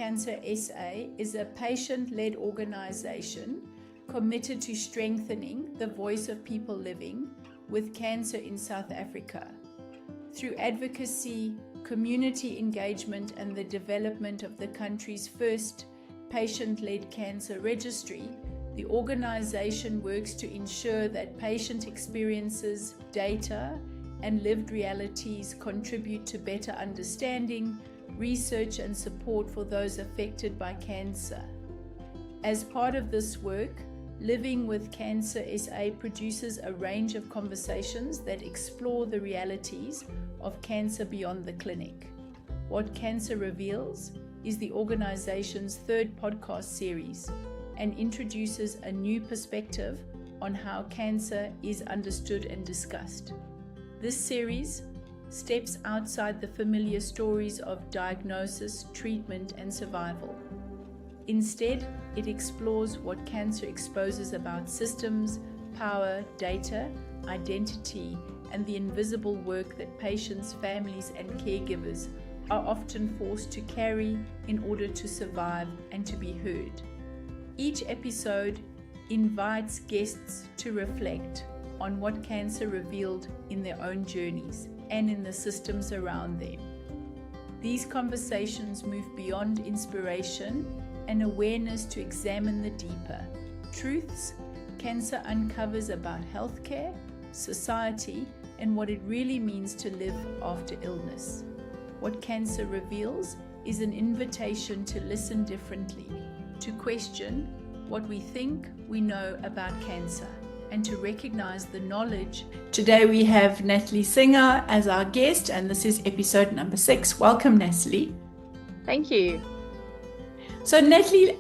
Cancer SA is a patient-led organization committed to strengthening the voice of people living with cancer in South Africa. Through advocacy, community engagement, and the development of the country's first patient-led cancer registry, the organization works to ensure that patient experiences, data, and lived realities contribute to better understanding, research, and support for those affected by cancer. As part of this work, Living with Cancer SA produces a range of conversations that explore the realities of cancer beyond the clinic. What Cancer Reveals is the organization's third podcast series and introduces a new perspective on how cancer is understood and discussed. This series steps outside the familiar stories of diagnosis, treatment, and survival. Instead, it explores what cancer exposes about systems, power, data, identity, and the invisible work that patients, families, and caregivers are often forced to carry in order to survive and to be heard. Each episode invites guests to reflect on what cancer revealed in their own journeys and in the systems around them. These conversations move beyond inspiration and awareness to examine the deeper truths cancer uncovers about healthcare, society, and what it really means to live after illness. What Cancer Reveals is an invitation to listen differently, to question what we think we know about cancer, and to recognize the knowledge. Today we have Natalie Singer as our guest, and this is episode number 6. Welcome, Natalie. Thank you. So Natalie,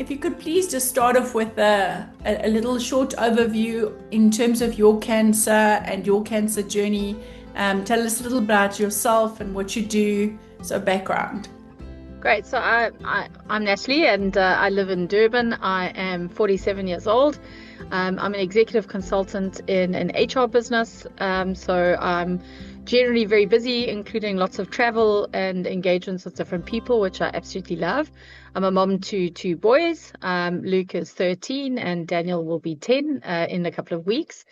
if you could please just start off with a little short overview in terms of your cancer and your cancer journey. Tell us a little about yourself and what you do, so background. Great. So I'm Natalie, and I live in Durban. I am 47 years old. I'm an executive consultant in an HR business. So I'm generally very busy, including lots of travel and engagements with different people, which I absolutely love. I'm a mom to 2 boys. Luke is 13 and Daniel will be 10 in a couple of weeks.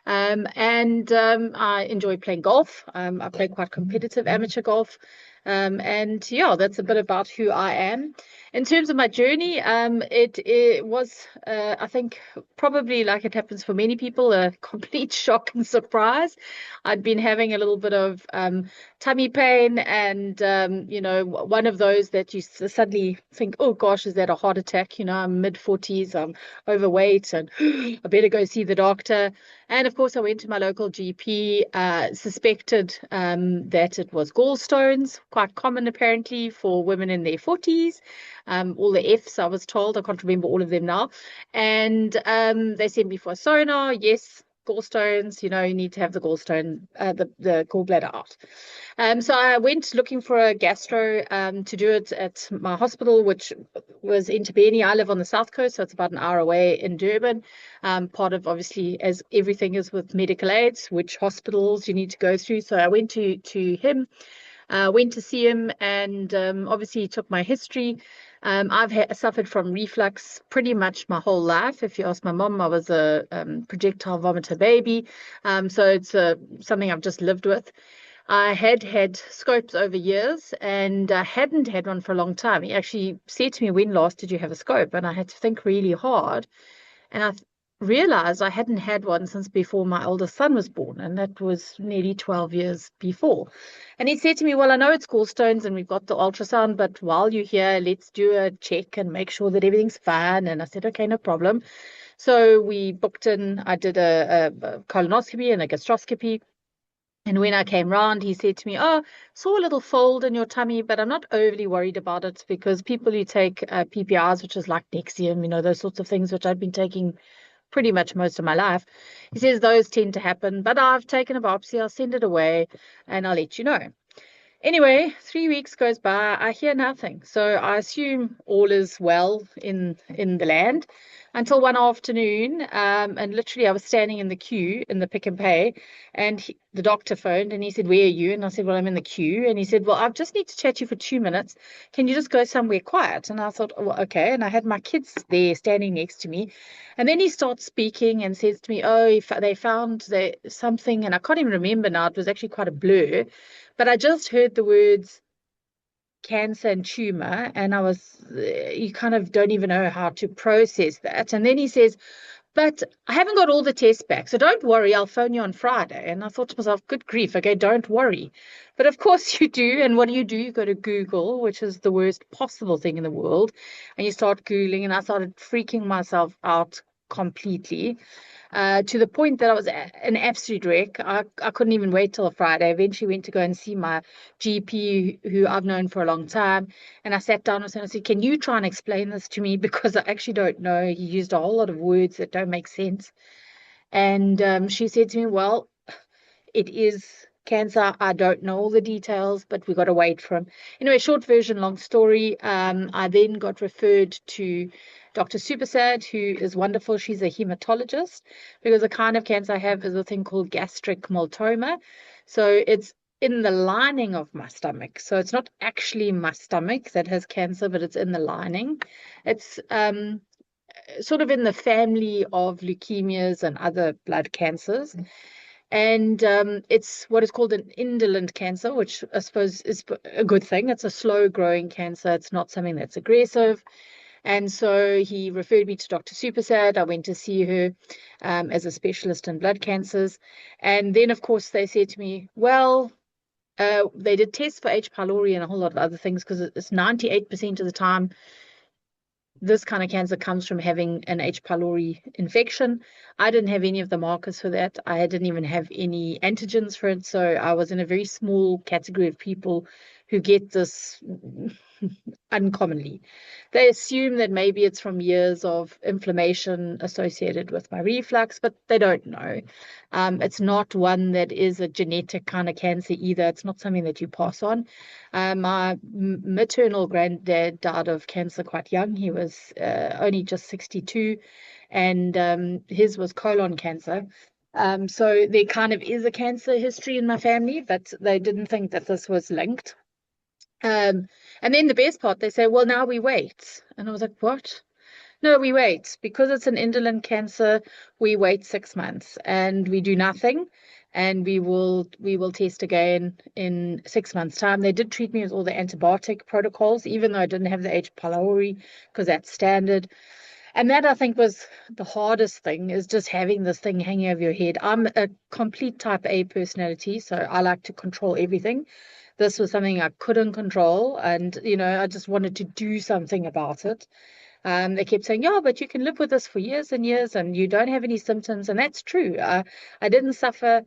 I enjoy playing golf. I play quite competitive amateur golf. That's a bit about who I am. In terms of my journey, it was, I think, probably like it happens for many people, a complete shock and surprise. I'd been having a little bit of tummy pain and, one of those that you suddenly think, oh gosh, is that a heart attack? I'm mid-40s, I'm overweight, and I better go see the doctor. And of course, I went to my local GP, suspected that it was gallstones, quite common apparently for women in their 40s. All the Fs, I was told. I can't remember all of them now. And they sent me for a sonar. Yes, gallstones, you need to have the gallbladder out. So I went looking for a gastro to do it at my hospital, which was in Tabeni. I live on the south coast, so it's about an hour away in Durban. Part of, obviously, as everything is with medical aids, which hospitals you need to go through. So I went to him, went to see him, and obviously he took my history. I've suffered from reflux pretty much my whole life. If you ask my mom, I was a projectile vomiter baby. So it's something I've just lived with. I had scopes over years, and I hadn't had one for a long time. He actually said to me, when last did you have a scope? And I had to think really hard. And I realized I hadn't had one since before my oldest son was born, and that was nearly 12 years before. And he said to me, well, I know it's gallstones and we've got the ultrasound, but while you're here, let's do a check and make sure that everything's fine. And I said, okay, no problem. So we booked in, I did a colonoscopy and a gastroscopy. And when I came round, he said to me, oh, saw a little fold in your tummy, but I'm not overly worried about it, because people who take PPIs, which is like Nexium, those sorts of things, which I've been taking pretty much most of my life. He says those tend to happen, but I've taken a biopsy, I'll send it away and I'll let you know. Anyway, 3 weeks goes by, I hear nothing. So I assume all is well in the land until one afternoon. And literally I was standing in the queue in the Pick and Pay, and the doctor phoned and he said, "Where are you?" And I said, "Well, I'm in the queue." And he said, "Well, I just need to chat to you for 2 minutes. Can you just go somewhere quiet?" And I thought, "Oh, well, okay." And I had my kids there standing next to me. And then he starts speaking and says to me, "Oh, they found something," and I can't even remember now. It was actually quite a blur. But I just heard the words cancer and tumor, and you kind of don't even know how to process that. And then he says, "But I haven't got all the tests back, so don't worry, I'll phone you on Friday." And I thought to myself, good grief, okay, don't worry. But of course you do. And what do? You go to Google, which is the worst possible thing in the world. And you start Googling, and I started freaking myself out completely, to the point that I was an absolute wreck. I couldn't even wait till a Friday. I eventually went to go and see my GP, who I've known for a long time. And I sat down with him and I said, "Can you try and explain this to me? Because I actually don't know." He used a whole lot of words that don't make sense. And she said to me, "Well, it is cancer. I don't know all the details, but we got to wait for him." Anyway, short version, long story. I then got referred to Dr. Supersad, who is wonderful. She's a hematologist, because the kind of cancer I have is a thing called gastric maltoma. So it's in the lining of my stomach. So it's not actually my stomach that has cancer, but it's in the lining. It's sort of in the family of leukemias and other blood cancers. And it's what is called an indolent cancer, which I suppose is a good thing. It's a slow growing cancer. It's not something that's aggressive. And so he referred me to Dr. Supersad. I went to see her as a specialist in blood cancers. And then, of course, they said to me, "Well, they did tests for H. pylori and a whole lot of other things, because it's 98% of the time this kind of cancer comes from having an H. pylori infection." I didn't have any of the markers for that. I didn't even have any antigens for it. So I was in a very small category of people who get this uncommonly. They assume that maybe it's from years of inflammation associated with my reflux, but they don't know. It's not one that is a genetic kind of cancer either. It's not something that you pass on. My maternal granddad died of cancer quite young. He was only just 62, and his was colon cancer. So there kind of is a cancer history in my family, but they didn't think that this was linked. And then the best part, they say, "Well, now we wait." And I was like, "What?" "No, we wait. Because it's an indolent cancer, we wait 6 months and we do nothing. And we will test again in 6 months' time." They did treat me with all the antibiotic protocols, even though I didn't have the H. pylori, because that's standard. And that, I think, was the hardest thing, is just having this thing hanging over your head. I'm a complete type A personality, so I like to control everything. This was something I couldn't control, and I just wanted to do something about it. They kept saying, "Yeah, but you can live with this for years and years, and you don't have any symptoms," and that's true. I didn't suffer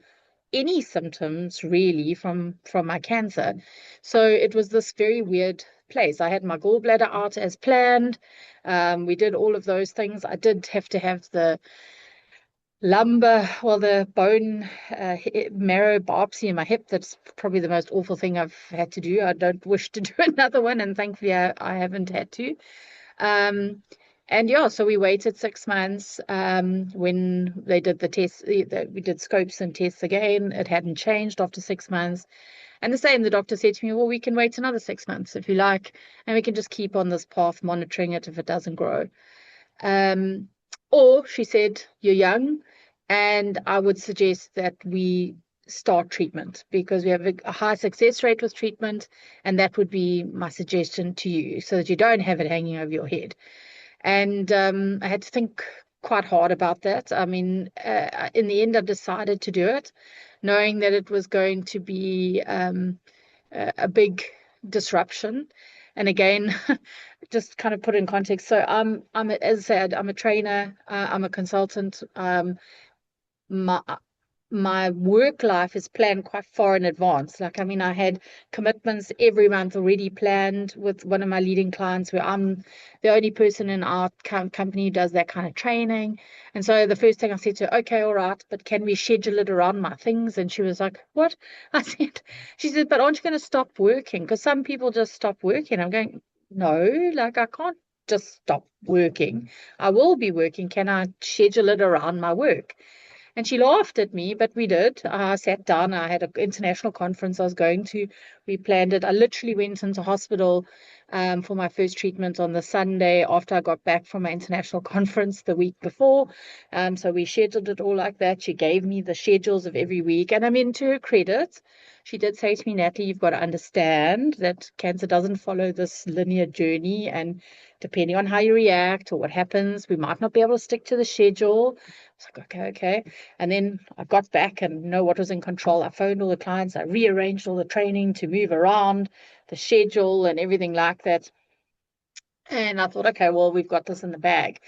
any symptoms really from my cancer, so it was this very weird place. I had my gallbladder out as planned. We did all of those things. I did have to have the the bone marrow biopsy in my hip. That's probably the most awful thing I've had to do. I don't wish to do another one, and thankfully I haven't had to. Um, and yeah, so we waited 6 months. When they did the tests, we did scopes and tests again. It hadn't changed after 6 months. And the same, the doctor said to me, "Well, we can wait another 6 months if you like, and we can just keep on this path, monitoring it if it doesn't grow." Um, or she said, "You're young, and I would suggest that we start treatment, because we have a high success rate with treatment, and that would be my suggestion to you, so that you don't have it hanging over your head." And I had to think quite hard about that. I mean, in the end, I decided to do it, knowing that it was going to be a big disruption. And again, just kind of put in context. So as I said, I'm a trainer, I'm a consultant. My my work life is planned quite far in advance. Like, I mean, I had commitments every month already planned with one of my leading clients, where I'm the only person in our company who does that kind of training. And so the first thing I said to her, okay, all right, but can we schedule it around my things? And she was like, what? She said, but aren't you going to stop working? Because some people just stop working. I'm going, no, like, I can't just stop working. I will be working. Can I schedule it around my work? And she laughed at me, but we did. I sat down. I had an international conference I was going to. We planned it. I literally went into hospital for my first treatment on the Sunday after I got back from my international conference the week before. So we scheduled it all like that. She gave me the schedules of every week. And I mean, to her credit, she did say to me, Natalie, you've got to understand that cancer doesn't follow this linear journey. And depending on how you react or what happens, we might not be able to stick to the schedule. I was like, okay, okay. And then I got back and know what was in control. I phoned all the clients. I rearranged all the training to move around the schedule and everything like that. And I thought, okay, well, we've got this in the bag.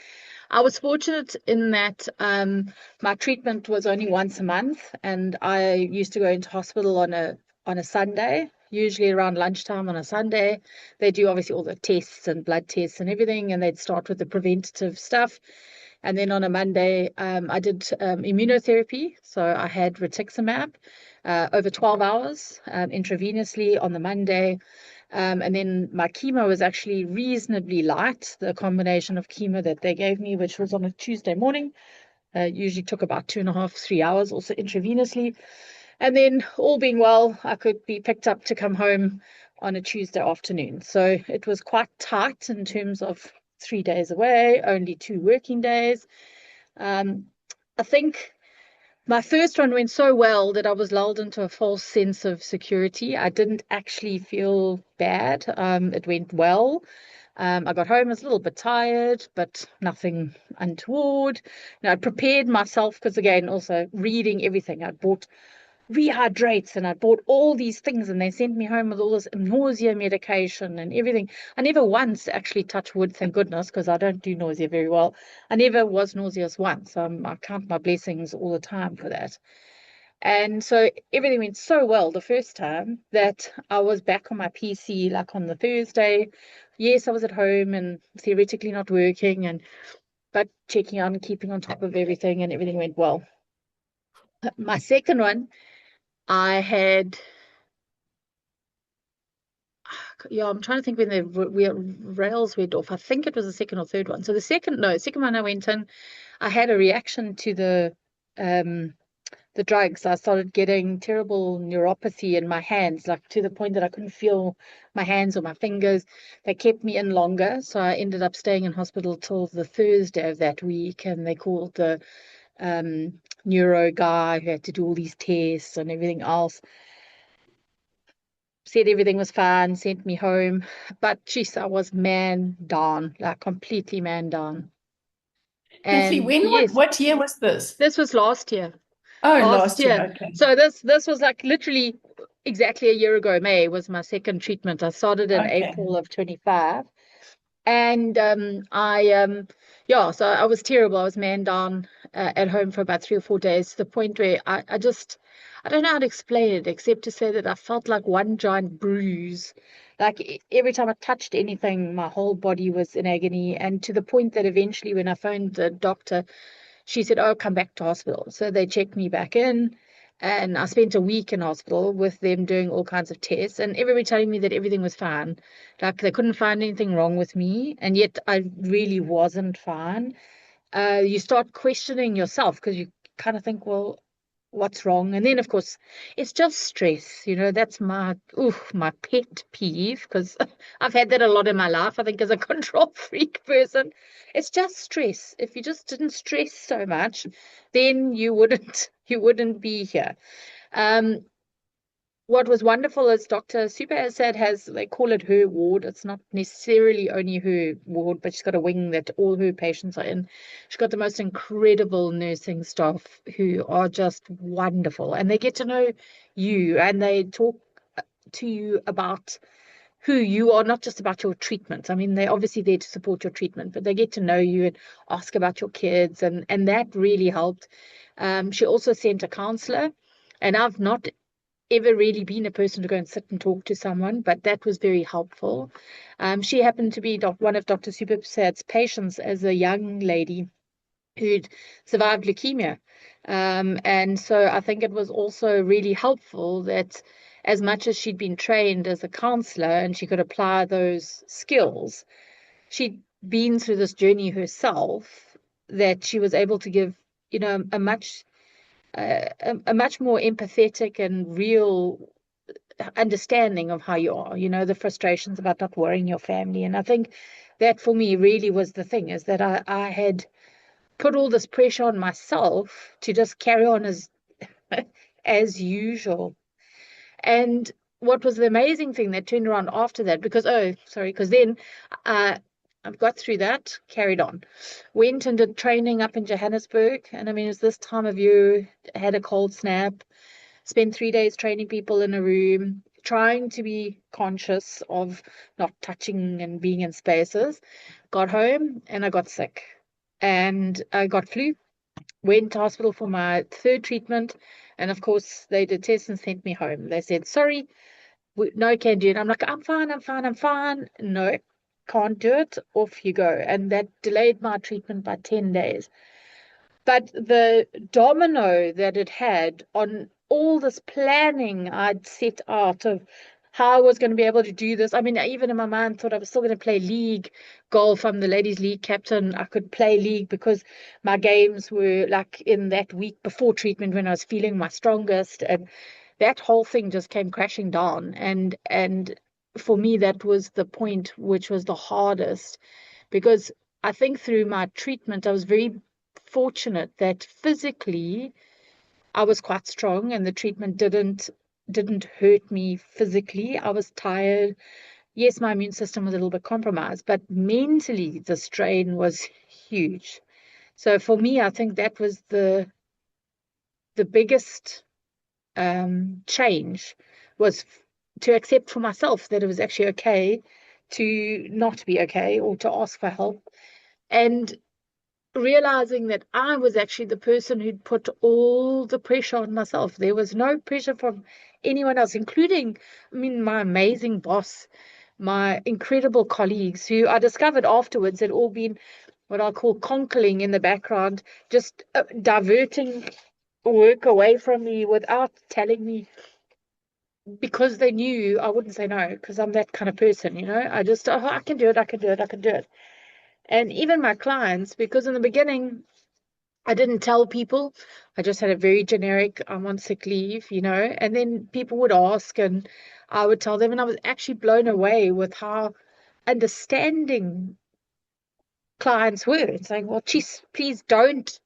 I was fortunate in that my treatment was only once a month, and I used to go into hospital on a Sunday, usually around lunchtime on a Sunday. They do obviously all the tests and blood tests and everything, and they'd start with the preventative stuff. And then on a Monday, I did immunotherapy. So I had rituximab over 12 hours intravenously on the Monday. And then my chemo was actually reasonably light, the combination of chemo that they gave me, which was on a Tuesday morning. Usually took about 2.5, 3 hours, also intravenously. And then, all being well, I could be picked up to come home on a Tuesday afternoon. So it was quite tight in terms of 3 days away, only 2 working days. I think my first one went so well that I was lulled into a false sense of security. I didn't actually feel bad. It went well. I got home, I was a little bit tired, but nothing untoward. I prepared myself because, again, also reading everything. I bought rehydrates and I bought all these things, and they sent me home with all this nausea medication and everything. I never once actually, touch wood, thank goodness, because I don't do nausea very well. I never was nauseous once. I count my blessings all the time for that. And so everything went so well the first time that I was back on my PC like on the Thursday. Yes, I was at home and theoretically not working, and but checking on, keeping on top of everything, and everything went well. My second one, I had, yeah, I'm trying to think when the rails went off. I think it was the second or third one. So second one I went in, I had a reaction to the drugs. I started getting terrible neuropathy in my hands, like to the point that I couldn't feel my hands or my fingers. They kept me in longer, so I ended up staying in hospital till the Thursday of that week, and they called the neuro guy who had to do all these tests and everything else, said everything was fine, sent me home. But geez, I was man down, like completely man down. Natalie, And yes, what year was this? this was last year. Oh, Last last year. year. Okay. So this was like literally exactly a year ago. May was my second treatment. I started in Okay. April of 25. And yeah, so I was terrible. I was man down at home for about 3 or 4 days, to the point where I don't know how to explain it except to say that I felt like one giant bruise. Like every time I touched anything, my whole body was in agony. And to the point that eventually, when I phoned the doctor, she said, oh, come back to hospital. So they checked me back in. And I spent a week in hospital with them doing all kinds of tests, and everybody telling me that everything was fine. Like they couldn't find anything wrong with me. And yet I really wasn't fine. You start questioning yourself because you kind of think, well, what's wrong? And then, of course, it's just stress. That's my pet peeve, because I've had that a lot in my life, I think, as a control freak person. It's just stress. If you just didn't stress so much, then you wouldn't be here. Um, what was wonderful is Dr. Super said they call it her ward. It's not necessarily only her ward, but she's got a wing that all her patients are in. She's got the most incredible nursing staff who are just wonderful, and they get to know you and they talk to you about who you are, not just about your treatment. I mean, they're obviously there to support your treatment, but they get to know you and ask about your kids, and that really helped. She also sent a counselor, and I've not ever really been a person to go and sit and talk to someone, but that was very helpful. She happened to be one of Dr. Supersad's patients as a young lady who'd survived leukemia. And so I think it was also really helpful that as much as she'd been trained as a counselor and she could apply those skills, she'd been through this journey herself, that she was able to give, a much more empathetic and real understanding of how you are, the frustrations about not worrying your family. And I think that for me really was the thing, is that I had put all this pressure on myself to just carry on as usual. And what was the amazing thing that turned around after that, because then I've got through that, carried on, went and did training up in Johannesburg. And I mean, it's this time of year, had a cold snap, spent 3 days training people in a room, trying to be conscious of not touching and being in spaces. Got home and I got sick and I got flu. Went to hospital for my third treatment. And of course, they did tests and sent me home. They said, sorry, no, can't do it. I'm like, I'm fine, I'm fine, I'm fine. No, can't do it. Off you go. And that delayed my treatment by 10 days. But the domino that it had on all this planning I'd set out of how I was going to be able to do this. I mean, even in my mind, thought I was still going to play league golf. I'm the ladies' league captain. I could play league because my games were like in that week before treatment when I was feeling my strongest. And that whole thing just came crashing down. And for me, that was the point which was the hardest, because I think through my treatment, I was very fortunate that physically I was quite strong and the treatment didn't hurt me physically. I was tired. Yes, my immune system was a little bit compromised, but mentally the strain was huge. So for me, I think that was the biggest change, was to accept for myself that it was actually okay to not be okay or to ask for help. And realizing that I was actually the person who'd put all the pressure on myself. There was no pressure from anyone else, including, I mean, my amazing boss, my incredible colleagues, who I discovered afterwards had all been what I call conkling in the background, just diverting work away from me without telling me, because they knew I wouldn't say no, because I'm that kind of person, I just, oh, I can do it, I can do it, I can do it. And even my clients, because in the beginning, I didn't tell people. I just had a very generic, I'm on sick leave, and then people would ask and I would tell them. And I was actually blown away with how understanding clients were, saying, well, geez, please don't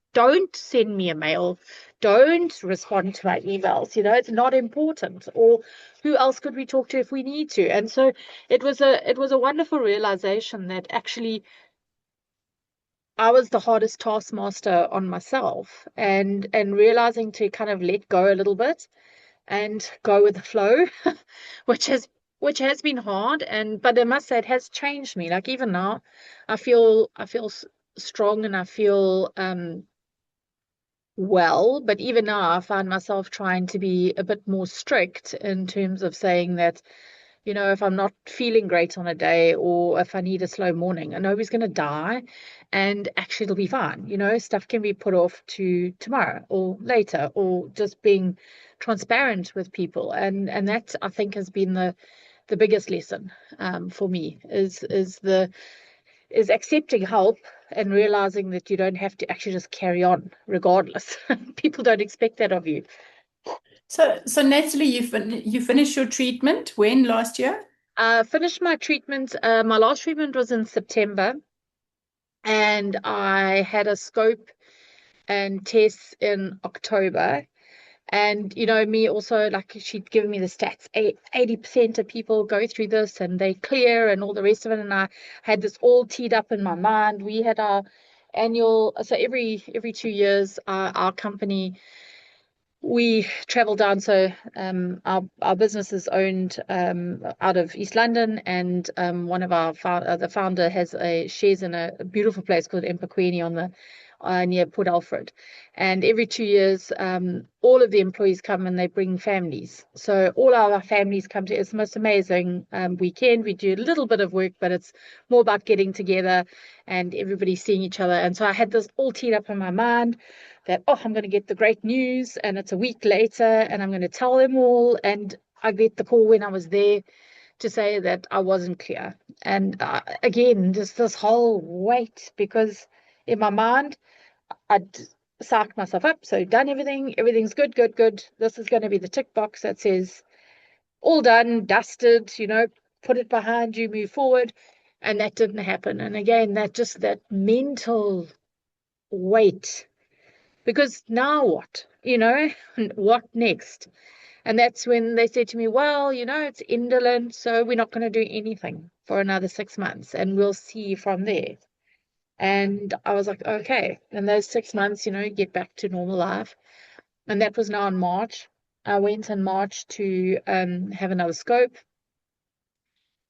send me a mail. Don't respond to my emails. It's not important. Or who else could we talk to if we need to? And so it was a wonderful realization that actually I was the hardest taskmaster on myself, and realizing to kind of let go a little bit and go with the flow, which has been hard, but I must say it has changed me. Like even now, I feel strong and I feel well, but even now I find myself trying to be a bit more strict in terms of saying that, if I'm not feeling great on a day, or if I need a slow morning, I know nobody's going to die, and actually it'll be fine. Stuff can be put off to tomorrow or later, or just being transparent with people. And that, I think, has been the biggest lesson for me, is accepting help and realizing that you don't have to actually just carry on regardless. People don't expect that of you. So Natalie, you finished your treatment when last year? Finished my treatment. My last treatment was in September, and I had a scope and tests in October. And me also, like, she'd given me the stats. 80% of people go through this and they clear and all the rest of it. And I had this all teed up in my mind. We had our annual, so every 2 years, our company, we travel down. So our business is owned out of East London, and one of our the founder has shares in a beautiful place called empaqueni near Port Alfred. And every 2 years, all of the employees come and they bring families. So all our families come to. It's the most amazing weekend. We do a little bit of work, but it's more about getting together and everybody seeing each other. And so I had this all teed up in my mind that, oh, I'm going to get the great news, and it's a week later, and I'm going to tell them all. And I get the call when I was there to say that I wasn't clear. And again, just this whole weight, because in my mind, I'd psyched myself up. So done everything. Everything's good, good, good. This is going to be the tick box that says all done, dusted, put it behind you, move forward. And that didn't happen. And again, that mental weight, because now what? What next? And that's when they said to me, well, it's indolent, so we're not going to do anything for another 6 months, and we'll see from there. And I was like, okay. And those 6 months, get back to normal life. And that was now in March. I went in March to have another scope.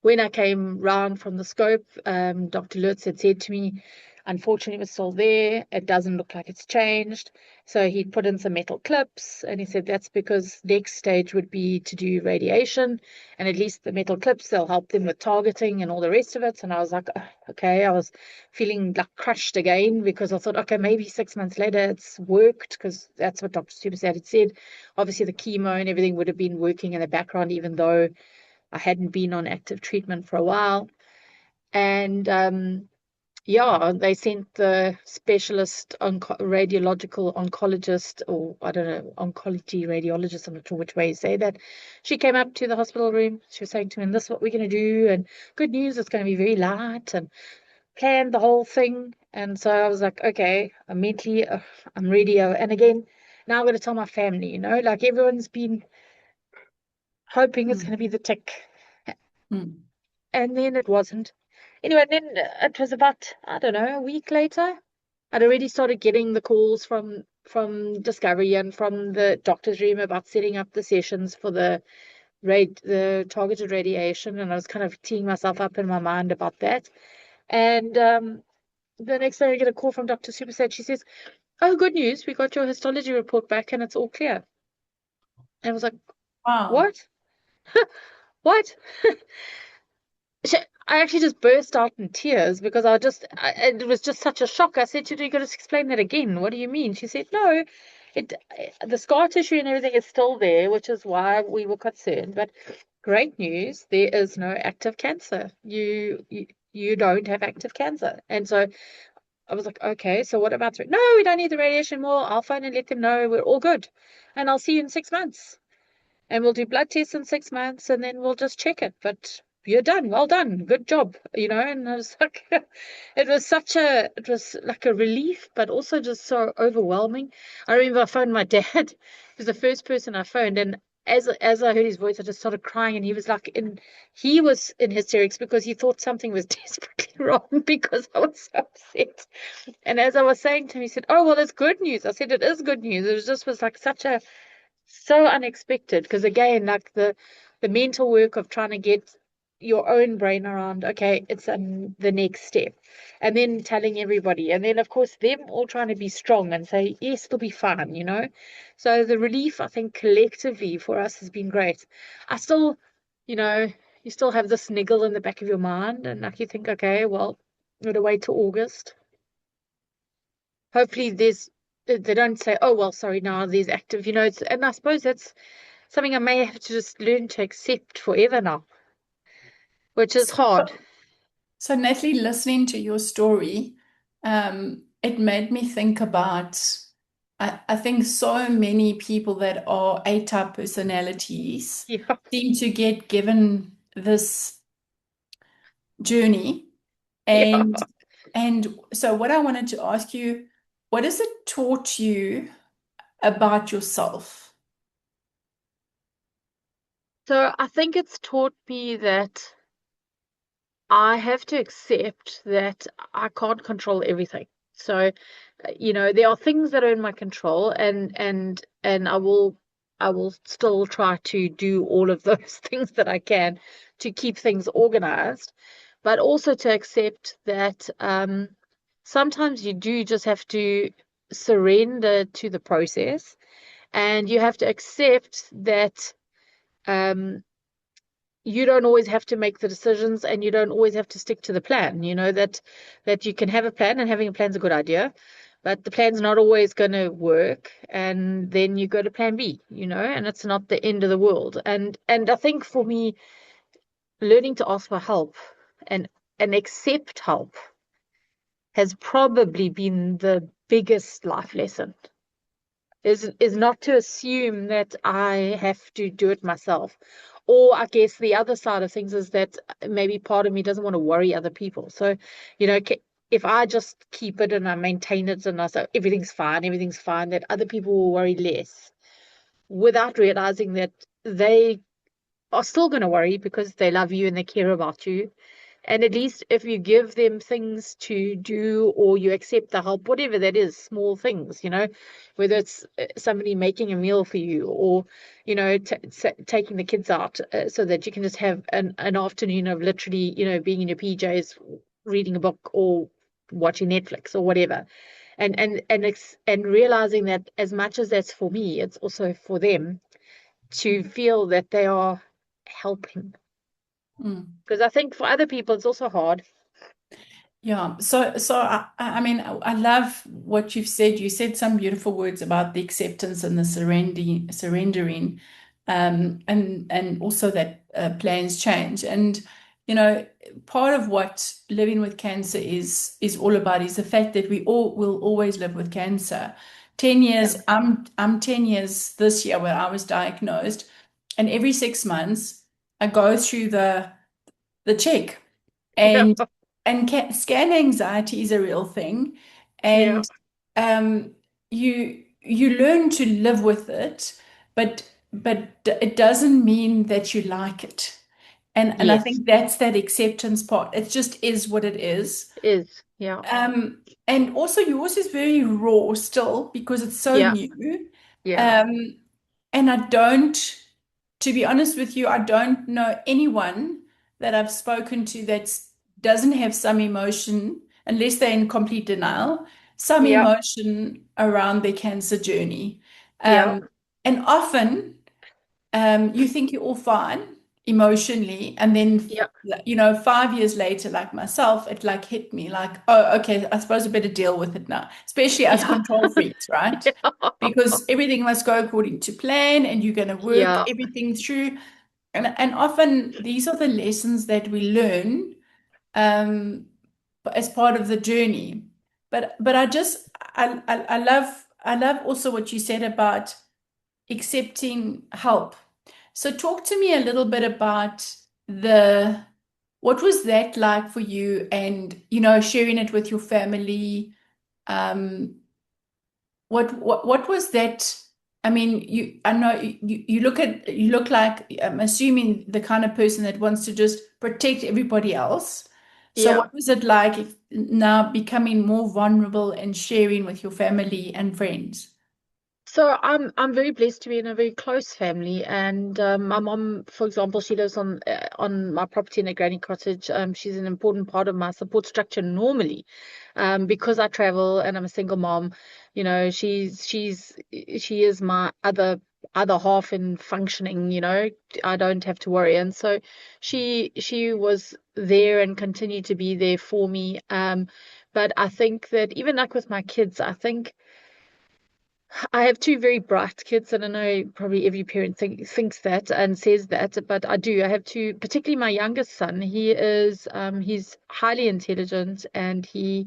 When I came round from the scope, Dr. Lutz had said to me, unfortunately, it was still there. It doesn't look like it's changed. So he'd put in some metal clips, and he said that's because next stage would be to do radiation, and at least the metal clips, they'll help them with targeting and all the rest of it. And I was like, "Oh, okay." I was feeling like crushed again, because I thought, okay, maybe 6 months later it's worked, because that's what Dr. Supersat had said. Obviously, the chemo and everything would have been working in the background, even though I hadn't been on active treatment for a while. And yeah, they sent the specialist radiological oncologist, or I don't know, oncology radiologist, I'm not sure which way you say that. She came up to the hospital room. She was saying to me, and this is what we're going to do. And good news, it's going to be very light, and planned the whole thing. And so I was like, okay, I'm mentally, I'm ready. And again, now I'm going to tell my family, like everyone's been hoping it's going to be the tick. Mm. And then it wasn't. Anyway, then it was about, I don't know, a week later. I'd already started getting the calls from Discovery and from the doctor's room about setting up the sessions for the targeted radiation, and I was kind of teeing myself up in my mind about that. And the next day I get a call from Dr. Supersat. She says, "Oh, good news, we got your histology report back and it's all clear." And I was like, Wow. "What? What?" I actually just burst out in tears, because it was just such a shock. I said to her, "You got to explain that again. What do you mean?" She said, "No, the scar tissue and everything is still there, which is why we were concerned. But great news, there is no active cancer. You don't have active cancer." And so I was like, "Okay, so what about no, we don't need the radiation more. I'll phone and let them know we're all good, and I'll see you in 6 months." And we'll do blood tests in 6 months, and then we'll just check it. But you're done. Well done. Good job. And I was like, it was like a relief, but also just so overwhelming. I remember I phoned my dad. He was the first person I phoned. And as I heard his voice, I just started crying. And he was in hysterics, because he thought something was desperately wrong, because I was so upset. And as I was saying to him, he said, "Oh, well, that's good news." I said, "It is good news." It was like so unexpected, because again, like the mental work of trying to get your own brain around, okay, it's the next step, and then telling everybody, and then of course them all trying to be strong and say yes, it'll be fine. So the relief, I think, collectively for us has been great. I still, you still have this niggle in the back of your mind, and like you think, okay, well, I'm gonna wait till August. Hopefully they don't say, "Oh, well, sorry, now there's active," and I suppose that's something I may have to just learn to accept forever now, which is So, hard. so Natalie, listening to your story, it made me think about, I think so many people that are A-type personalities Yeah. seem to get given this journey. Yeah. And so what I wanted to ask you, what has it taught you about yourself? So I think it's taught me that I have to accept that I can't control everything. So, there are things that are in my control, and I will still try to do all of those things that I can to keep things organized, but also to accept that sometimes you do just have to surrender to the process, and you have to accept that you don't always have to make the decisions, and you don't always have to stick to the plan. You know that you can have a plan, and having a plan's a good idea, but the plan's not always going to work, and then you go to plan B, and it's not the end of the world. And I think for me, learning to ask for help and accept help has probably been the biggest life lesson. Is not to assume that I have to do it myself. Or I guess the other side of things is that maybe part of me doesn't want to worry other people. So, if I just keep it and I maintain it and I say everything's fine, that other people will worry less without realizing that they are still going to worry because they love you and they care about you. And at least if you give them things to do, or you accept the help, whatever that is, small things, whether it's somebody making a meal for you, or, taking the kids out so that you can just have an afternoon of literally, being in your PJs, reading a book or watching Netflix or whatever. And realizing that as much as that's for me, it's also for them to feel that they are helping. Because I think for other people, it's also hard. Yeah, so I mean, I love what you've said. You said some beautiful words about the acceptance and the surrendering, and also that plans change. And part of what living with cancer is all about is the fact that we all will always live with cancer. 10 years, Yeah. I'm 10 years this year when I was diagnosed, and every 6 months I go through the check. Yeah. And scan anxiety is a real thing, Yeah. and you learn to live with it, but it doesn't mean that you like it. And I Yes. think that's that acceptance part. It just is what it is. Is. Yeah. And also yours is very raw still because it's so Yeah. new. Yeah. Um, and I don't, to be honest with you, I don't know anyone that I've spoken to that doesn't have some emotion, unless they're in complete denial, some Yeah. emotion around their cancer journey. Yeah. And often, you think you're all fine emotionally, and then Yeah. 5 years later, like myself, it like hit me like, oh, okay, I suppose I better deal with it now, especially as Yeah. control freaks, right? Because everything must go according to plan and you're going to work Yeah. everything through. And often these are the lessons that we learn um, as part of the journey. But I love also what you said about accepting help. So talk to me a little bit about the what was that like for you, and sharing it with your family. Um, what was that? I mean, I know you look like, I'm assuming, the kind of person that wants to just protect everybody else. So Yeah. what was it like now becoming more vulnerable and sharing with your family and friends? So I'm very blessed to be in a very close family, and my mom, for example, she lives on my property in a granny cottage. She's an important part of my support structure normally, because I travel and I'm a single mom. She is my other half in functioning. I don't have to worry, and so she was there and continued to be there for me. But I think that even like with my kids, I think. I have two very bright kids, and I know probably every parent thinks that and says that, but I do. I have two, particularly my youngest son. He's highly intelligent, and he's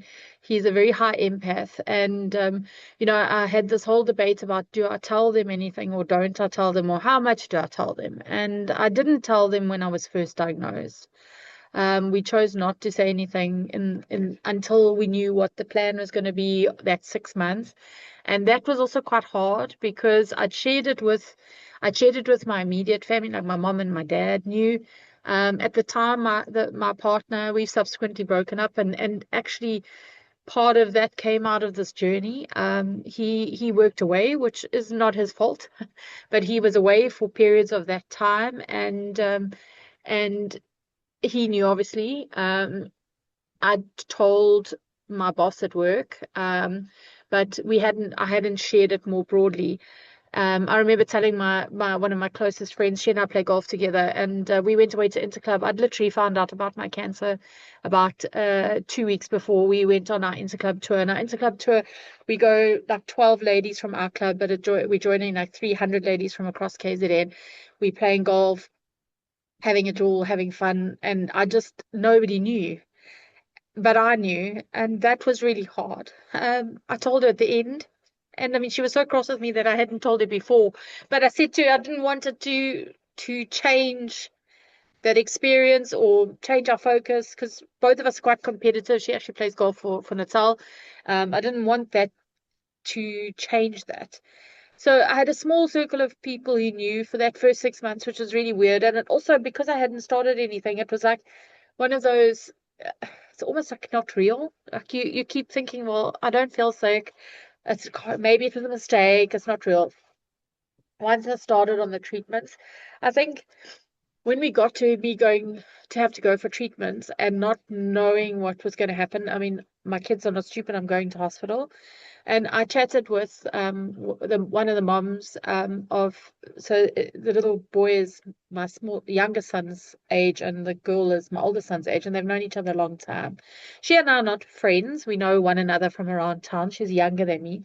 a very high empath. And I had this whole debate about, do I tell them anything or don't I tell them, or how much do I tell them? And I didn't tell them when I was first diagnosed. We chose not to say anything until we knew what the plan was going to be that 6 months. And that was also quite hard because I'd shared it with my immediate family, like my mom and my dad knew. At the time, my partner, we've subsequently broken up, and actually part of that came out of this journey. He worked away, which is not his fault, but he was away for periods of that time, and he knew, obviously. I'd told my boss at work, but I hadn't shared it more broadly. I remember telling my one of my closest friends, she and I play golf together, and we went away to Interclub. I'd literally found out about my cancer about 2 weeks before we went on our Interclub tour. And our Interclub tour, we go like 12 ladies from our club, but we're joining like 300 ladies from across KZN. We playing golf, having a draw, having fun, and nobody knew. But I knew, and that was really hard. I told her at the end, and I mean, she was so cross with me that I hadn't told her before. But I said to her, I didn't want it to change that experience or change our focus, because both of us are quite competitive. She actually plays golf for Natal. I didn't want that to change that. So I had a small circle of people who knew for that first 6 months, which was really weird. And it also, because I hadn't started anything, it was like one of those, it's almost like not real. Like you keep thinking, well, I don't feel sick. Maybe it was a mistake. It's not real. Once I started on the treatments, I think when we got to me going to have to go for treatments and not knowing what was going to happen, I mean, my kids are not stupid. I'm going to hospital. And I chatted with one of the moms the little boy is my younger son's age, and the girl is my older son's age, and they've known each other a long time. She and I are not friends. We know one another from around town. She's younger than me,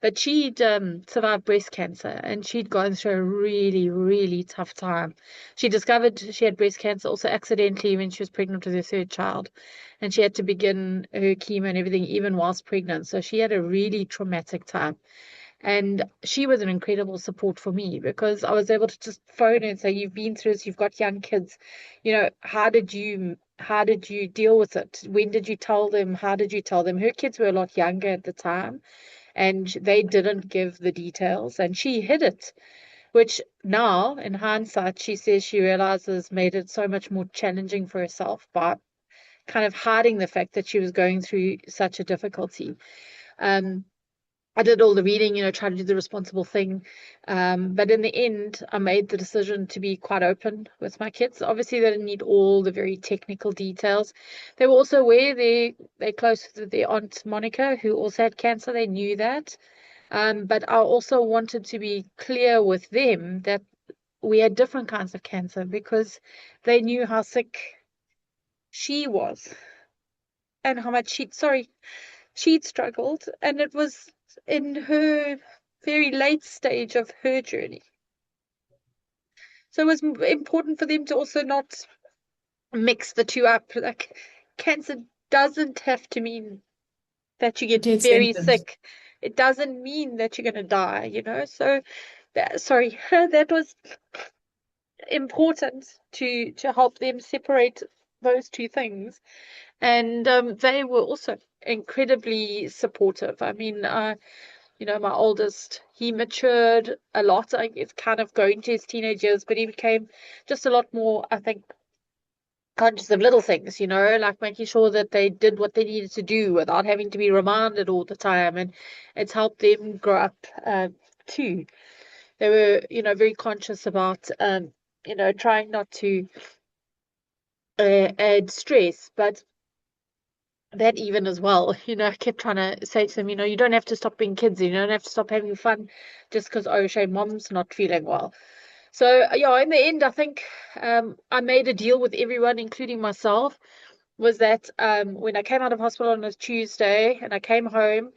but she'd survived breast cancer, and she'd gone through a really, really tough time. She discovered she had breast cancer also accidentally when she was pregnant with her third child, and she had to begin her chemo and everything even whilst pregnant. So she had a really traumatic time. And she was an incredible support for me, because I was able to just phone her and say, you've been through this, you've got young kids. How did you deal with it? When did you tell them? How did you tell them? Her kids were a lot younger at the time, and they didn't give the details, and she hid it, which now in hindsight she says she realizes made it so much more challenging for herself by kind of hiding the fact that she was going through such a difficulty. I did all the reading, tried to do the responsible thing. But in the end, I made the decision to be quite open with my kids. Obviously, they didn't need all the very technical details. They were also aware they're close to their aunt Monica, who also had cancer. They knew that. But I also wanted to be clear with them that we had different kinds of cancer, because they knew how sick she was and how much she'd struggled, and it was in her very late stage of her journey. So it was important for them to also not mix the two up. Like, cancer doesn't have to mean that you get Death very sentence. sick. It doesn't mean that you're going to die. So sorry, that was important to help them separate those two things. And they were also incredibly supportive. I mean, my oldest, he matured a lot. It's kind of going to his teenage years, but he became just a lot more, I think, conscious of little things, like making sure that they did what they needed to do without having to be reminded all the time. And it's helped them grow up too. They were, very conscious about, trying not to add stress, but that even as well, I kept trying to say to them, you don't have to stop being kids, you don't have to stop having fun just because, oh, shame, mom's not feeling well. So, yeah, in the end, I think I made a deal with everyone, including myself, was that when I came out of hospital on a Tuesday and I came home,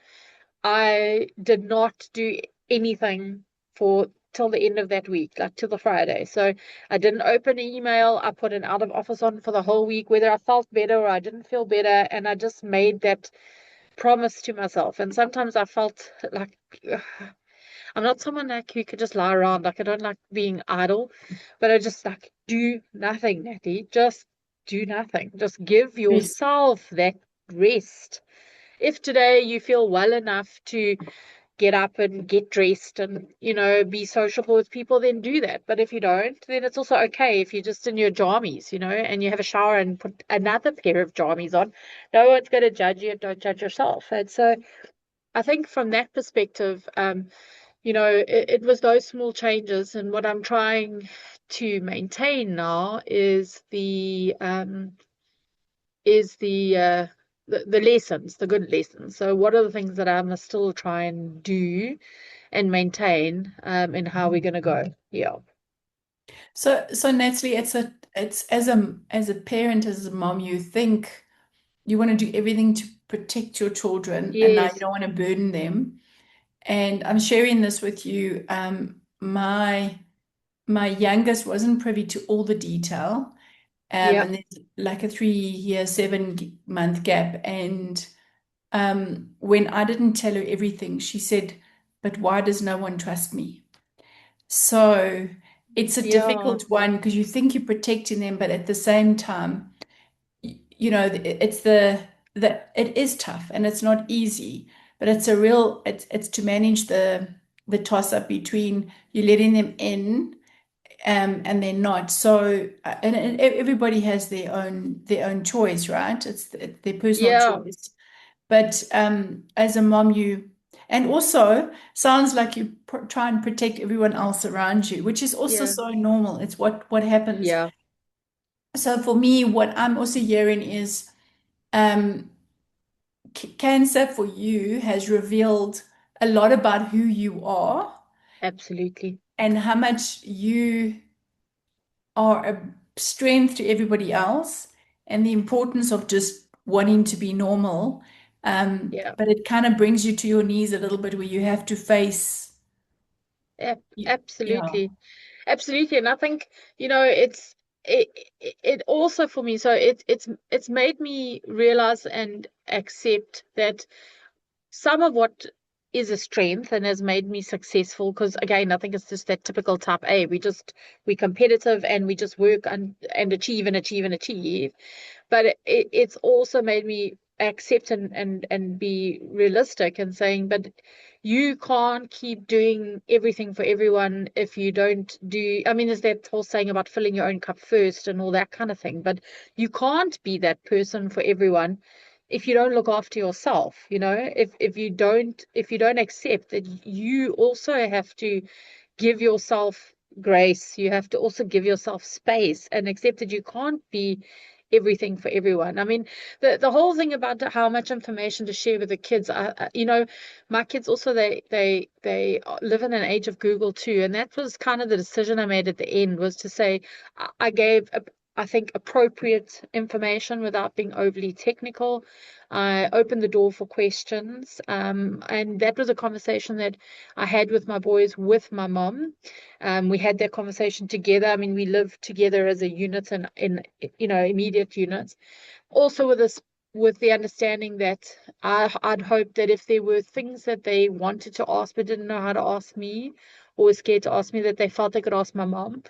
I did not do anything for till the end of that week, like till the Friday. So I didn't open an email. I put an out of office on for the whole week, whether I felt better or I didn't feel better. And I just made that promise to myself. And sometimes I felt like I'm not someone like who could just lie around. Like, I don't like being idle, but I just like do nothing, Natty. Just do nothing. Just give Yes. yourself that rest. If today you feel well enough to get up and get dressed and, be sociable with people, then do that. But if you don't, then it's also okay if you're just in your jammies, and you have a shower and put another pair of jammies on. No one's going to judge you. Don't judge yourself. And so I think from that perspective, it was those small changes. And what I'm trying to maintain now is the the lessons, the good lessons. So what are the things that I must still try and do and maintain, and how we're going to go? Yeah. So Natalie, it's as a parent, as a mom, you think you want to do everything to protect your children, and now you Yes. don't want to burden them. And I'm sharing this with you. My youngest wasn't privy to all the detail, Yeah. and there's like a 3 year, 7 month gap. And when I didn't tell her everything, she said, "But why does no one trust me?" So it's a Yeah. difficult one because you think you're protecting them, but at the same time, you know, it's the it is tough and it's not easy, but it's to manage the toss up between you letting them in, and they're not. So and everybody has their own choice, right? It's their personal Yeah. choice. But as a mom, you and also sounds like you try and protect everyone else around you, which is also Yeah. so normal. It's what happens. Yeah. So for me, what I'm also hearing is um, cancer for you has revealed a lot about who you are Absolutely. and how much you are a strength to everybody else, and the importance of just wanting to be normal. Yeah. But it kind of brings you to your knees a little bit where you have to face, yeah, Absolutely. Absolutely. And I think, it it also for me, so it's made me realize and accept that some of what is a strength and has made me successful, because again, I think it's just that typical type A. We're competitive and we just work and achieve and achieve and achieve. But it's also made me accept and be realistic and saying, but you can't keep doing everything for everyone if you don't do. I mean, there's that whole saying about filling your own cup first and all that kind of thing, but you can't be that person for everyone if you don't look after yourself. If you don't accept that you also have to give yourself grace. You have to also give yourself space and accept that you can't be everything for everyone. I mean, the whole thing about how much information to share with the kids. My kids also, they live in an age of Google too, and that was kind of the decision I made at the end, was to say I gave I think appropriate information without being overly technical. I opened the door for questions, and that was a conversation that I had with my boys, with my mom. We had that conversation together. I mean, we live together as a unit and in immediate units. Also with the understanding that I'd hope that if there were things that they wanted to ask but didn't know how to ask me, or were scared to ask me, that they felt they could ask my mom,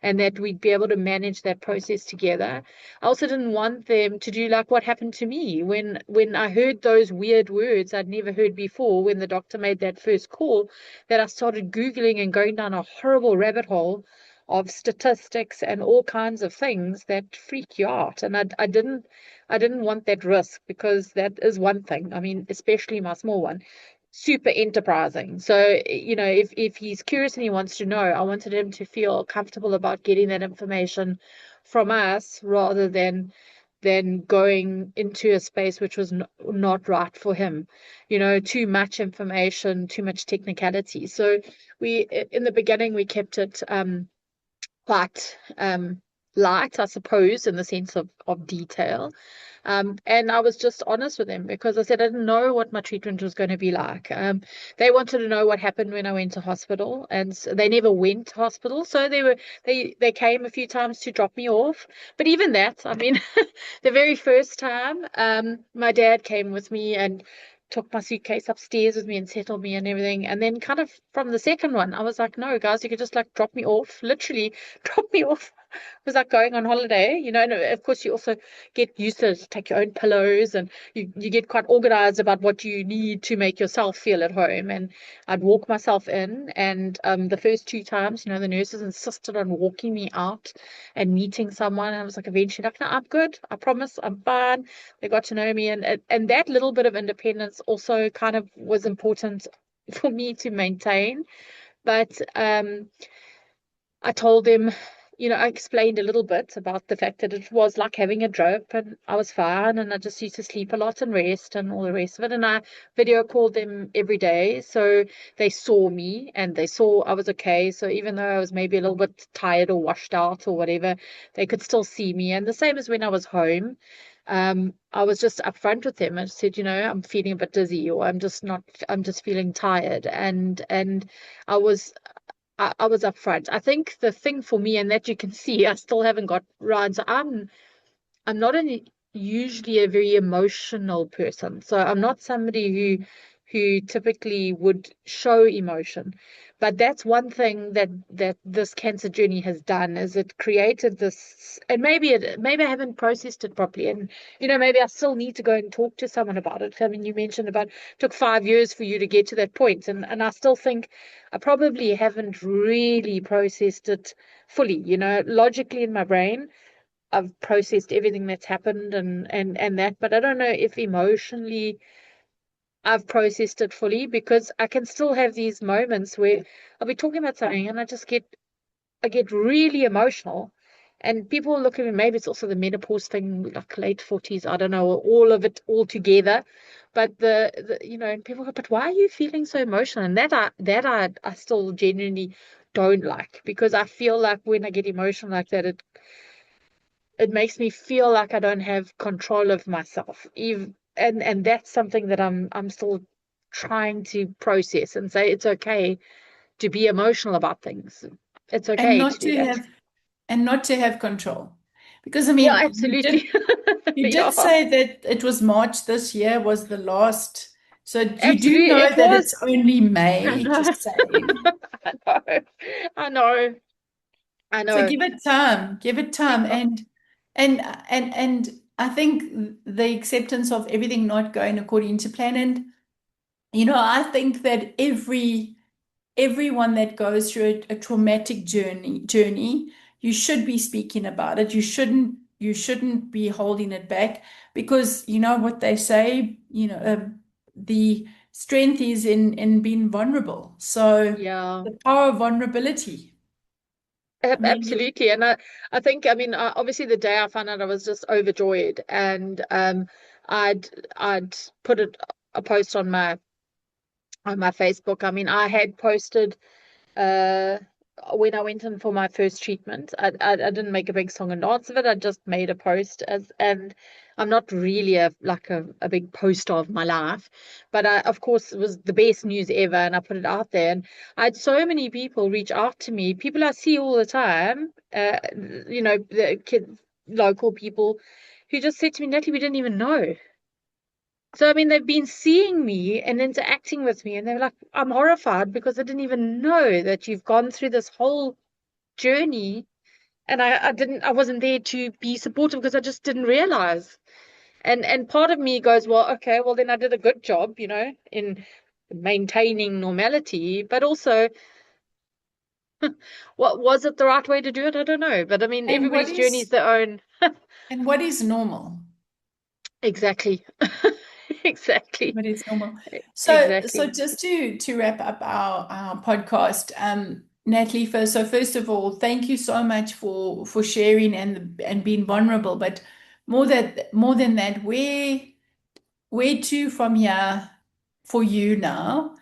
and that we'd be able to manage that process together. I also didn't want them to do like what happened to me when I heard those weird words I'd never heard before when the doctor made that first call, that I started Googling and going down a horrible rabbit hole of statistics and all kinds of things that freak you out. And I didn't want that risk, because that is one thing. I mean, especially my small one, super enterprising. So, if he's curious and he wants to know, I wanted him to feel comfortable about getting that information from us, rather than going into a space which was not right for him. Too much information, too much technicality. So in the beginning, we kept it quite light, I suppose, in the sense of detail. And I was just honest with them, because I said I didn't know what my treatment was going to be like. They wanted to know what happened when I went to hospital, and so they never went to hospital. So they came a few times to drop me off. But even that, I mean, the very first time, my dad came with me and took my suitcase upstairs with me and settled me and everything. And then kind of from the second one, I was like, no, guys, you could just like drop me off, literally drop me off. It was like going on holiday, and of course you also get used to take your own pillows, and you get quite organized about what you need to make yourself feel at home. And I'd walk myself in, and the first two times, the nurses insisted on walking me out and meeting someone. And I was like, eventually, like, no, I'm good. I promise, I'm fine. They got to know me, and that little bit of independence also kind of was important for me to maintain. But I told them, I explained a little bit about the fact that it was like having a drip, and I was fine, and I just used to sleep a lot and rest and all the rest of it. And I video called them every day, so they saw me and they saw I was okay. So even though I was maybe a little bit tired or washed out or whatever, they could still see me. And the same as when I was home. I was just upfront with them and said, I'm feeling a bit dizzy, or I'm just feeling tired. And I was I was upfront. I think the thing for me, and that you can see, I still haven't got right. So I'm not usually a very emotional person. So I'm not somebody who typically would show emotion. But that's one thing that this cancer journey has done, is it created this, and maybe I haven't processed it properly. And maybe I still need to go and talk to someone about it. I mean, you mentioned about took 5 years for you to get to that point, and I still think I probably haven't really processed it fully, logically in my brain. I've processed everything that's happened and that, but I don't know if emotionally I've processed it fully, because I can still have these moments where I'll be talking about something and I get really emotional, and people look at me. Maybe it's also the menopause thing, like late 40s, I don't know, all of it all together. But and people go, but why are you feeling so emotional? And that I still genuinely don't like, because I feel like when I get emotional like that, it makes me feel like I don't have control of myself. And that's something that I'm still trying to process and say it's okay to be emotional about things. It's And okay to not do to that. have and not to have control. Because I Yeah, mean, absolutely. you did Yeah, say that it was March this year was the last. So you do absolutely. know It that was. it's only I May, know. just saying. I know. I know. I So know. give it time, give it time. Yeah. And I think the acceptance of everything not going according to plan. And I think that everyone that goes through a traumatic journey, you should be speaking about it. You shouldn't be holding it back, because you know what they say, the strength is in being vulnerable. So Yeah. the power of vulnerability. I mean, Absolutely. And I think, I mean, obviously the day I found out, I was just overjoyed. And I'd I'd put a post on my Facebook. I mean, I had posted uh when I went in for my first treatment. I didn't make a big song and dance of it. I just made a post, and I'm not really a big poster of my life, but of course it was the best news ever, and I put it out there, and I had so many people reach out to me, people I see all the time, the kids, local people, who just said to me, Natalie, we didn't even know. So, I mean, they've been seeing me and interacting with me, and they're like, I'm horrified because I didn't even know that you've gone through this whole journey. And I wasn't there to be supportive because I just didn't realize. And part of me goes, well, okay, well, then I did a good job, in maintaining normality. But also, what was it the right way to do it? I don't know. But I mean, and what everybody's journey is is their own. and what is normal? Exactly. Exactly. What is normal? So Exactly. just to wrap up our podcast, Natalie, first of all, thank you so much for sharing and being vulnerable. But more than that, where to from here for you now,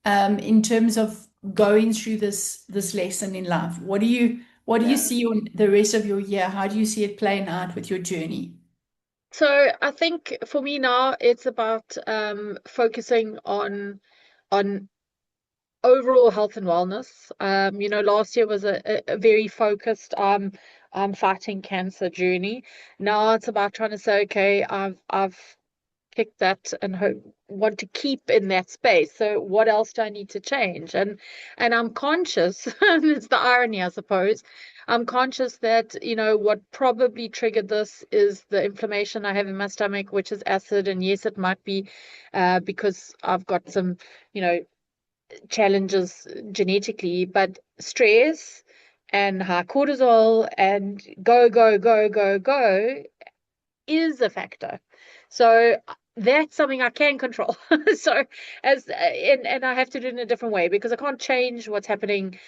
in terms of going through this lesson in life? What do you Yeah. see on the rest of your year? How do you see it playing out with your journey? So I think for me now, it's about focusing on overall health and wellness. Last year was a very focused fighting cancer journey. Now it's about trying to say, okay, I've pick that and want to keep in that space. So what else do I need to change? And I'm conscious, and it's the irony, I suppose. I'm conscious that, what probably triggered this is the inflammation I have in my stomach, which is acid. And yes, it might be because I've got some, you know, challenges genetically, but stress and high cortisol and go, go, go, go, go is a factor. So that's something I can control. So and I have to do it in a different way, because I can't change what's happening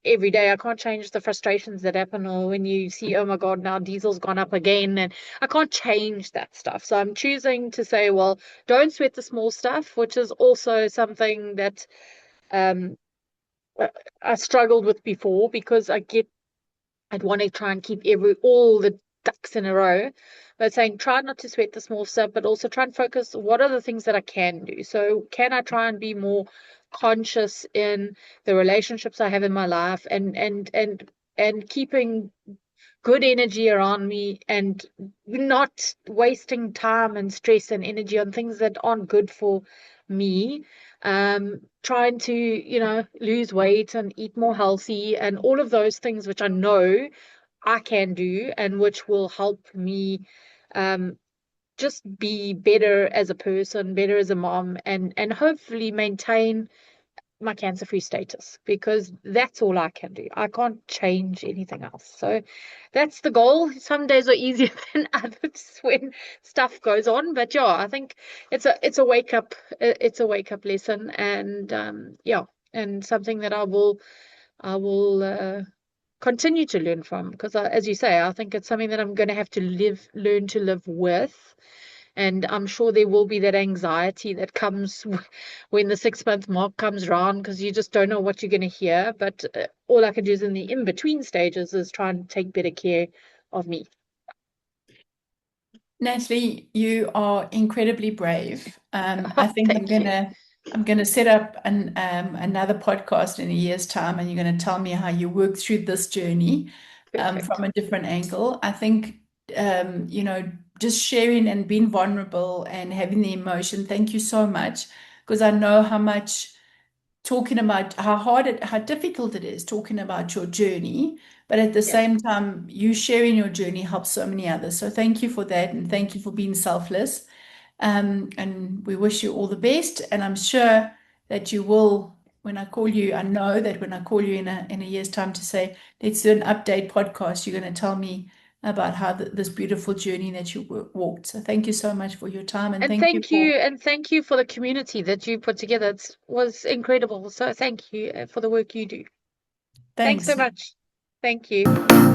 every day. I can't change the frustrations that happen, or when you see, oh my God, now diesel's gone up again, and I can't change that stuff. So I'm choosing to say, well, don't sweat the small stuff, which is also something that um I struggled with before, because I'd want to try and keep all the ducks in a row. But saying try not to sweat the small stuff, but also try and focus what are the things that I can do. So can I try and be more conscious in the relationships I have in my life, and keeping good energy around me, and not wasting time and stress and energy on things that aren't good for me. Trying to, lose weight and eat more healthy, and all of those things which I know I can do, and which will help me um, just be better as a person, better as a mom, and hopefully maintain my cancer-free status, because that's all I can do. I can't change anything else. So that's the goal. Some days are easier than others when stuff goes on, but yeah, I think it's a wake up lesson, and yeah, and something that I will continue to learn from, because as you say, I think it's something that I'm going to have to learn to live with. And I'm sure there will be that anxiety that comes when the 6 month mark comes around, because you just don't know what you're going to hear. But all I can do is in the in-between stages is try and take better care of me. Natalie, you are incredibly brave. I think Thank you. I'm gonna set up another podcast in a year's time, and you're gonna tell me how you worked through this journey Perfect. from a different angle. I think just sharing and being vulnerable and having the emotion. Thank you so much, because I know how much talking about how difficult it is talking about your journey, but at the Yeah. same time, you sharing your journey helps so many others. So thank you for that, and thank you for being selfless. And we wish you all the best. And I'm sure that you will, when I call you, I know that when I call you in a year's time to say, let's do an update podcast, you're going to tell me about how this beautiful journey that you walked. So thank you so much for your time, and And thank you for thank you for the community that you put together. It was incredible. So thank you for the work you do. Thanks so thanks. much. Thank you.